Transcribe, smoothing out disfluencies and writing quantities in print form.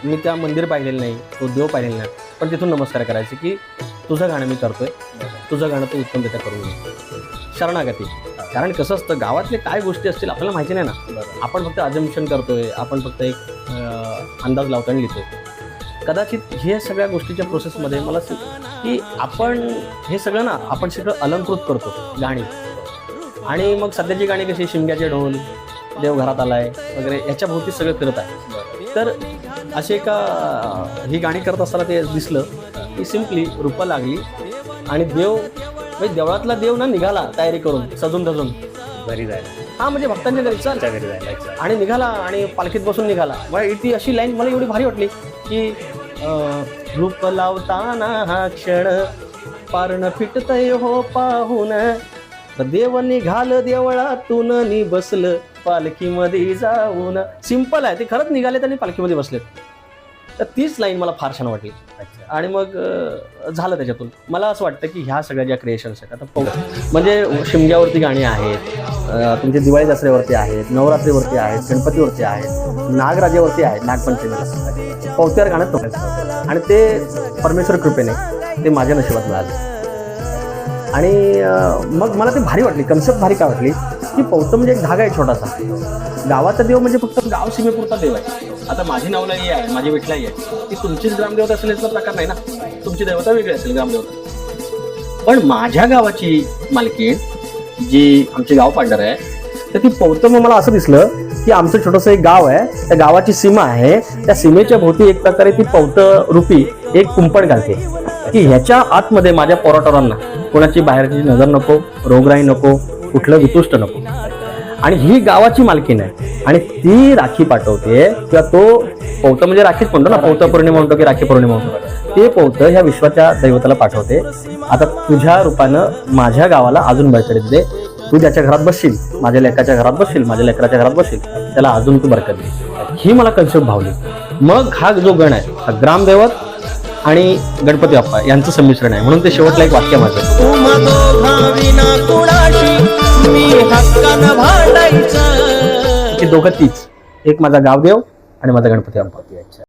मी त्या मंदिर पाहिलेलं नाही, तो देव पाहिलेला नाही, पण तिथून नमस्कार करायचे की तुझं गाणं मी करतोय, तुझं गाणं तू उत्तमरित्या करून घे. शरणागती. कारण कसं असतं, गावातले काय गोष्टी असतील आपल्याला माहिती नाही ना. आपण फक्त अजम्पशन करतोय, आपण फक्त एक अंदाज लावतो आणि लिहितोय. कदाचित हे सगळ्या गोष्टीच्या प्रोसेसमध्ये मला की आपण हे सगळं ना, आपण सगळं अलंकृत करतो गाणी. आणि मग सध्याची गाणी कशी शिमग्याचे ढोल, देव घरात आलाय वगैरे याच्या भोवती सगळं फिरत आहे. तर असे एका ही गाणी करत असताना ते दिसलं की सिम्पली रूपं लागली आणि देव म्हणजे देवळातला देव ना निघाला तयारी करून सजून धजून घरी जायला, हां म्हणजे भक्तांच्या घरी चल घरी जायला आणि निघाला आणि पालखीत बसून निघाला. मग ती अशी लाईन मला एवढी भारी वाटली की रूप लावताना हा क्षण पारण फिटतय हो पाहून, देव निघाल देवळातून नि बसलं पालखीमध्ये जाऊन. सिंपल आहे ते, खरंच निघालेत आणि पालखीमध्ये बसलेत. तर तीच लाईन मला फार छान वाटली. आणि मग झालं त्याच्यातून. मला असं वाटतं की ह्या सगळ्या ज्या क्रिएशन्स आहेत आता म्हणजे शिमग्यावरती गाणी आहेत, तुमच्या दिवाळी दसऱ्यावरती आहेत, नवरात्रीवरती आहेत, गणपतीवरती आहेत, नागराजावरती आहेत, नागपंचमीला पवत्यावर गाणं तो. आणि ते परमेश्वर कृपेने ते माझ्या नशिबात मिळालं. आणि मग मला ते भारी वाटली, कन्सेप्ट भारी काय वाटली की पवतं म्हणजे एक धागा आहे छोटासा. गावाचा देव म्हणजे फक्त गाव सीमेपुरता देव आहे. आता माझी नवलाई आहे, माझी विठलाई आहे, ती तुमचीच ग्रामदेवता असेल याचा प्रकार नाही ना. तुमची देवता वेगळी असेल ग्रामदेवता. पण माझ्या गावाची मालकीण जी आमची गाव पार्टनर आहे, तर ती पवतं मग मला असं दिसलं की आमचं छोटंसं एक गाव आहे, त्या गावाची सीमा आहे, त्या सीमेच्या भोवती एक प्रकारे ती पवतं रूपी एक कुंपण घालते की ह्याच्या आतमध्ये माझ्या पोराटोरांना कोणाची बाहेरची नजर नको, रोगराई नको, कुठलं वितुष्ट नको. आणि ही गावाची मालकीण आहे आणि ती राखी पाठवते किंवा तो पवतं म्हणजे राखीच म्हणतो ना, पवतं पौर्णिमा म्हणतो की राखी पौर्णिमा म्हणतो, ते पवतं ह्या विश्वाच्या दैवताला पाठवते. आता तुझ्या रूपानं माझ्या गावाला अजून बळकटीत दे. तू ज्याच्या घरात बसशील, माझ्या लेकाच्या घरात बसशील, माझ्या लेकराच्या घरात बसशील, त्याला अजून तू बरकत दे. ही मला कन्सेप्ट भावली. मग हा जो गण आहे हा ग्रामदैवत आणि गणपती बाप्पा यांचं संमिश्रण आहे. म्हणून ते शेवटला एक वाक्य माझं, की दोघं तीच, एक माझा गावदेव आणि माझा गणपती बाप्पा.